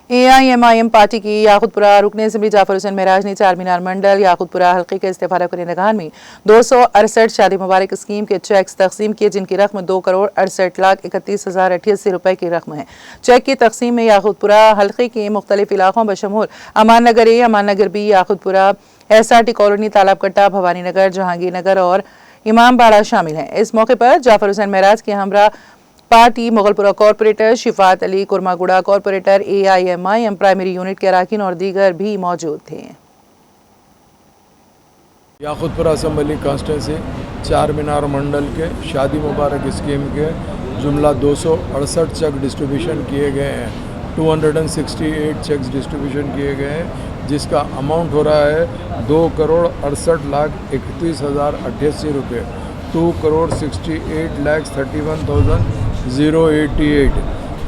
AIMIM party की याकूतपुरा रुकन assembly Jafar Hussain महराज ने चार मीनार मंडल याकूतपुरा हल्के के इस्तेफादा कुनिंदगान में 268 शादी मुबारक स्कीम के चेक्स तकसीम किए, जिनकी रकम 2,68,31,088 रुपए की रकम है। चेक की तकसीम में याकूतपुरा हल्के के मुख्तलिफ इलाकों बशमूल अमान नगर ए, अमान नगर बी, याकूतपुरा, SRT कॉलोनी, तालाब कट्टा, भवानी नगर, जहांगीर नगर और इमामबाड़ा शामिल हैं। इस मौके पर जाफर हुसैन महराज के हमरा party Mughalpura corporator Shifat Ali, Kurmaguda corporator, AIMIM primary unit के अरकान और दीगर भी मौजूद थे। याकूतपुरा असम्बली कॉन्स्टिट्यूंसी चार मीनार मंडल के शादी मुबारक स्कीम के जुमला 268 चेक डिस्ट्रीब्यूशन किए गए हैं। 268 चेक्स डिस्ट्रीब्यूशन किए गए हैं, जिसका अमाउंट हो रहा है 2,68,31,088 रुपये। 2,68,31,088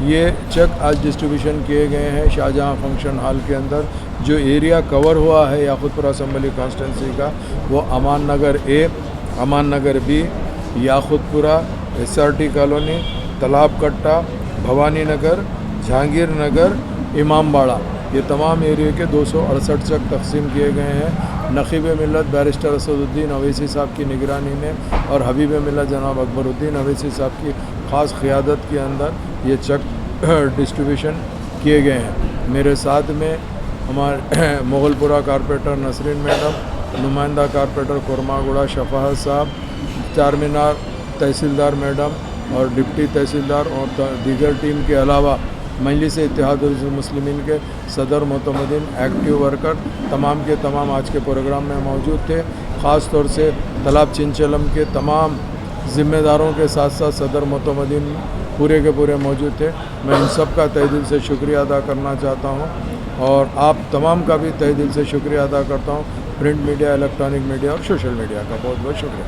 ये चेक आज डिस्ट्रीब्यूशन किए गए हैं शाहजहां फंक्शन हॉल के अंदर। जो एरिया कवर हुआ है याकूतपुरा असम्बली कॉन्स्टिट्यूंसी का, वो अमान नगर ए, अमान नगर बी, याकूतपुरा, SRT कॉलोनी, तालाब कट्टा, भवानी नगर, जहांगीर नगर, इमामबाड़ा, ये तमाम एरिया के 268 चेक तकसीम किए गए हैं। नकीब मिलत बैरिस्टर असदुद्दीन अवैसी साहब की निगरानी में और हबीब मिलत जनाब अकबरुद्दीन अवैसी साहब की ख़ास क़ियादत के अंदर ये चेक डिस्ट्रीब्यूशन किए गए हैं। मेरे साथ में हमारे मुगलपुरा कारपोरेटर नसरीन मैडम, नुमाइंदा कारपोरेटर कुरमागुड़ा शफाहत साहब, चार मीनार तहसीलदार मैडम और डिप्टी तहसीलदार और दीगर टीम के अलावा मजलिस इत्तेहादुल मुस्लिमीन के सदर मोतमदीन एक्टिव वर्कर तमाम के तमाम आज के प्रोग्राम में मौजूद थे। ख़ास तौर से तालाब चिंचलम के तमाम ज़िम्मेदारों के साथ साथ सदर मोतमदीन पूरे के पूरे मौजूद थे। मैं इन सब का तहे दिल से शुक्रिया अदा करना चाहता हूँ और आप तमाम का भी तहे दिल से शुक्रिया अदा करता हूँ। प्रिंट मीडिया, इलेक्ट्रॉनिक मीडिया और सोशल मीडिया का बहुत बहुत शुक्रिया।